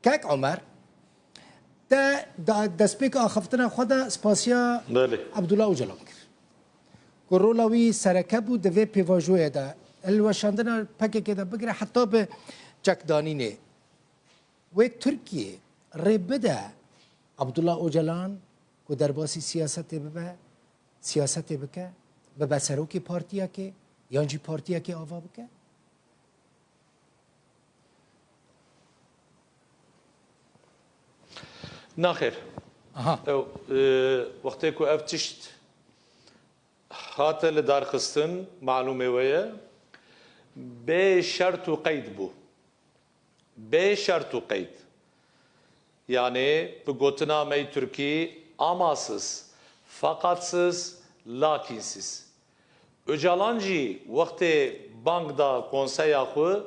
كاك عمر تا دسبيك اخفتنا خدا سباسيا عبد الله وجلان كورولاوي سركبو دفي بيفاجويا دا الوشاندنا باكي كده بقرا حتى ب جاك دانيني وتركيا ربدا عبد الله اوجلان کو درباسی سیاست ببه سیاست بکه ببه سروکی پارتیا که یانجی پارتیا که آوا بکه ناخر او وقتی کو افتشت خاطر لدار خستن معلومه ويا بشرط وقيد بو بشرط وقيد يعني بقوتنا مي تركي amasız, fakatsız, lakinsiz. Öcalanci vakti bankda konseya xu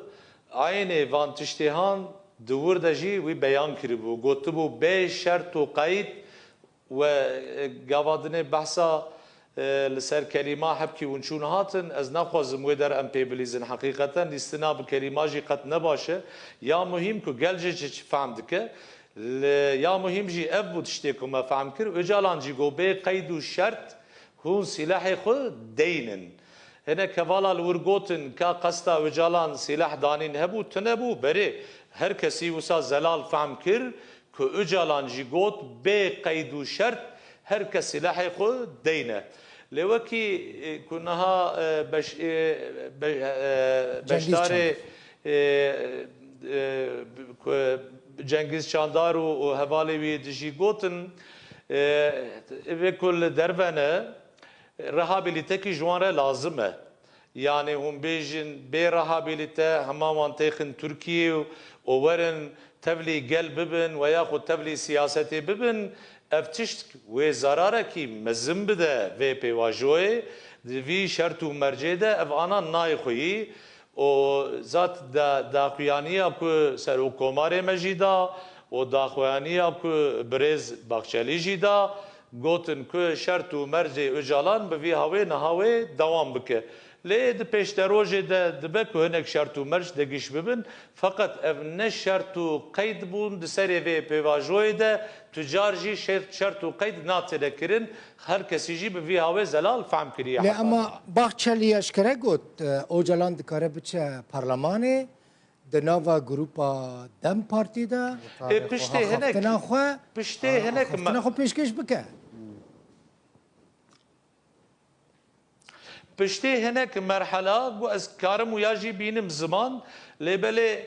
aynı van tiştihan duvur da jî wî beyan kiribû. Gotibû bê şert û qeyd ve gavadinê behsa li ser kelîma hepkî hûn çûn hatin ez naxwazim wê der em pê bilîzin heqîqeten lîstina bi kelîma jî qet nebaşe ya muhîm ku gel jî fehm dike يا مهم جي أبو تشتكوا ما فهم كر وجالان جي جو بي قيد الشرط هون سلاحي خو دينن هنا كفالا الورغوتن كا قستا وجالان سلاح دانين هبو تنبو بري هر كسي وسا زلال فهم كر كو وجالان جي جوت بي قيد الشرط هر كسلاحي خو دينه لوكي كنها بشداري جنگیز چاندار و حوالی وی دشی گوتن به کل درونه رهابیلیته کی جوانه لازمه یعنی هم بیجن به رهابیلیته همه منطقه ترکیه و ورن تبلی گل ببن و یا خود تبلی سیاستی ببن افتشت و زراره کی مزم بده و پیواجوه وی شرط و مرجع ده اف آنها نای خویی و ذات داخویانیه که سر و کمار مجیدا و داخویانیه که برز بخشلی جیدا گوتن که شرط و مرجع اجالان به وی هوای نهاوی دوام بکه لید پیشتروجه دبه که هنک شرط و مرج دگیش ببن فقط اف نه شرط و قید بون دسری وی پیواجوی ده تجار جی شرط و قید ناتله کرن هر کسی جی به وی هوای زلال فهم کریه لی اما باخچلی اشکره گوت اوجلان دکاره بچه پارلمانه دناوا گروپا دم پارتی ده پشته هنک پشته هنک خو پیشکش بکه پشتی هنک مرحله و از کارم و یاجی بینم زمان لبله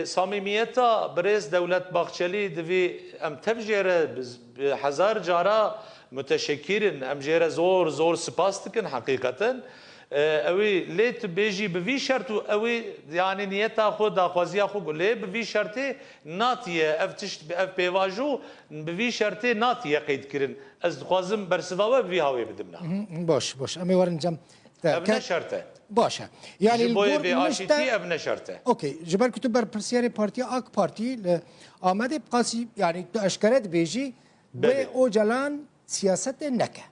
صمیمیتا برز دولت باخچلی دوی ام تفجیره هزار جارا متشکرین ام جیره زور سپاس دکن حقیقتا اوی لیت بیجی بوی شرط و اوی یعنی نیتا خود داخوازیا خود لی بوی شرطی ناتیه افتشت اف پیواجو بوی شرطی ناتیه قید کرن از خوازم برسواوه بوی هاوی بدمنا باش امی ورن جم ابن شرطه باشه يعني الجور مشتا ابن شرطه اوكي جبال كتب بر برسياري بارتي اك بارتي آمده بقاسي يعني اشكرت بيجي و اوجلان سياسة نكه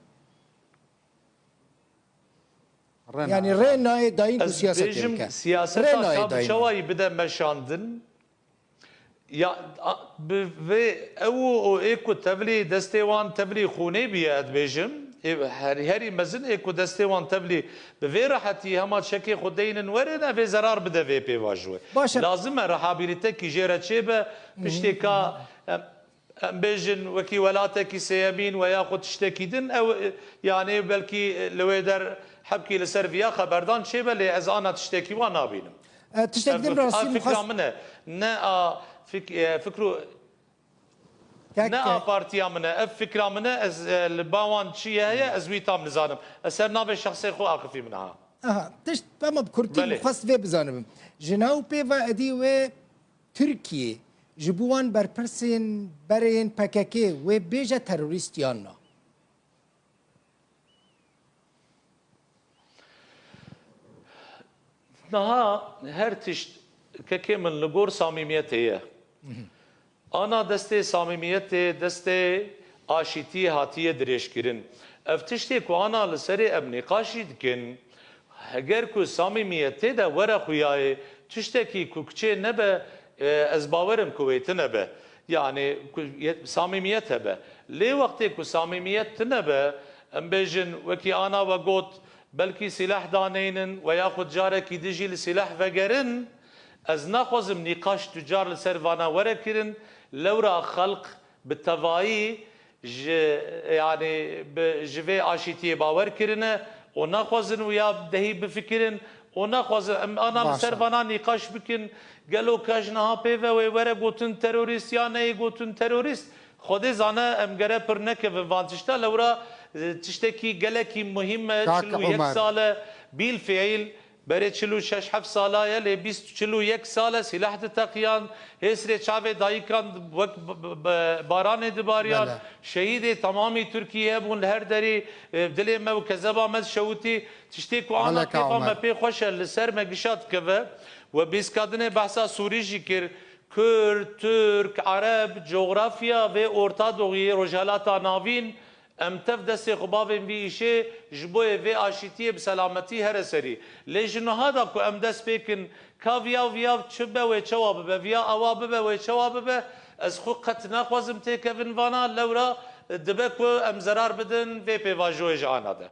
يعني رينا داين سياسة نكه سياسة كاب شوي بدا مشاندن يا او ايكو تبلي دستيوان تبلي خوني بياد بيجم هري مزن ايكو دستيوان تبلي بفيرحتي هما شكي خدين ورنا في زرار بدا في بيواجوه لازم رحابيلته كي جيره تشيبه بشتكا بيجن وكي ولاتك سيامين وياخذ تشتكيدن او يعني بلكي لويدر حبكي لسرفيا خبردان شيبه اللي اذا تشتكي وانا بينم تشتكي راسي فكره منه نا فكروا نا بارتيا منه فكره منه از الباوان شي هي ازويتا من زانم اسر نابه شخصي خو اقفي منها تشت فما بكرتي مخص في بزانم جناو بيفا ادي و تركيا جبوان برپرسين برين پککی و بیجه تروریستیانا نها هر تشت ككي من لغور صميميت هي انا دستي صميميت دستي آشيتي هاتيه دريش كرن افتشتي كو انا لسري ابني قاشي دكن هگر كو صميميت دا ورا خوياي تشتكي كو كچه نبه از باورم کویت نبه يعني صميميتها به لي وقتك صميميت نبه ام بيجن وكي انا وقوت بلكي سلاح دانين وياخذ جارك يدجي لسلاح فقرن از ناخذ نقاش تجار لسرفانا وركرن لورا خلق بالتفاي يعني بجفي عاشيتي باور كرنا وناخذ ويا دهي بفكرن وناخذ انا لسرفانا نقاش بكن قالوا كاجنها بيفا ويورا قوتن تيروريست يا ني قوتن تيروريست خودي زانا ام غره پرنك فانتشتا لورا تشتكي قالكي مهمه شلو يك ساله بالفعل بري چلو 6-7 ساله يلي 21 ساله سلاح تقيان هسري چاوي دايكان باران دباريان شهيد تمامي تركيا بون هر دري دلي ما كذبا ما شوتي تشتكو انا كيف ما بي خوش لسر ما قشات كذا وبيسكادنه بحثا سوري جيكر كرد ترك عرب جغرافيا و اورتا دوغي رجالاتا ناوين ام تف دست خبابين بيشي جبوه و آشيتيه بسلامتي هر سري لجنو هذا كو ام دست بيكن كافيا ويا تشبه و چواب به ويا اواب به و چواب به از خو قط نخوازم تيكفن وانا لورا دبكو ام زرار بدن و بيواجوه جانا ده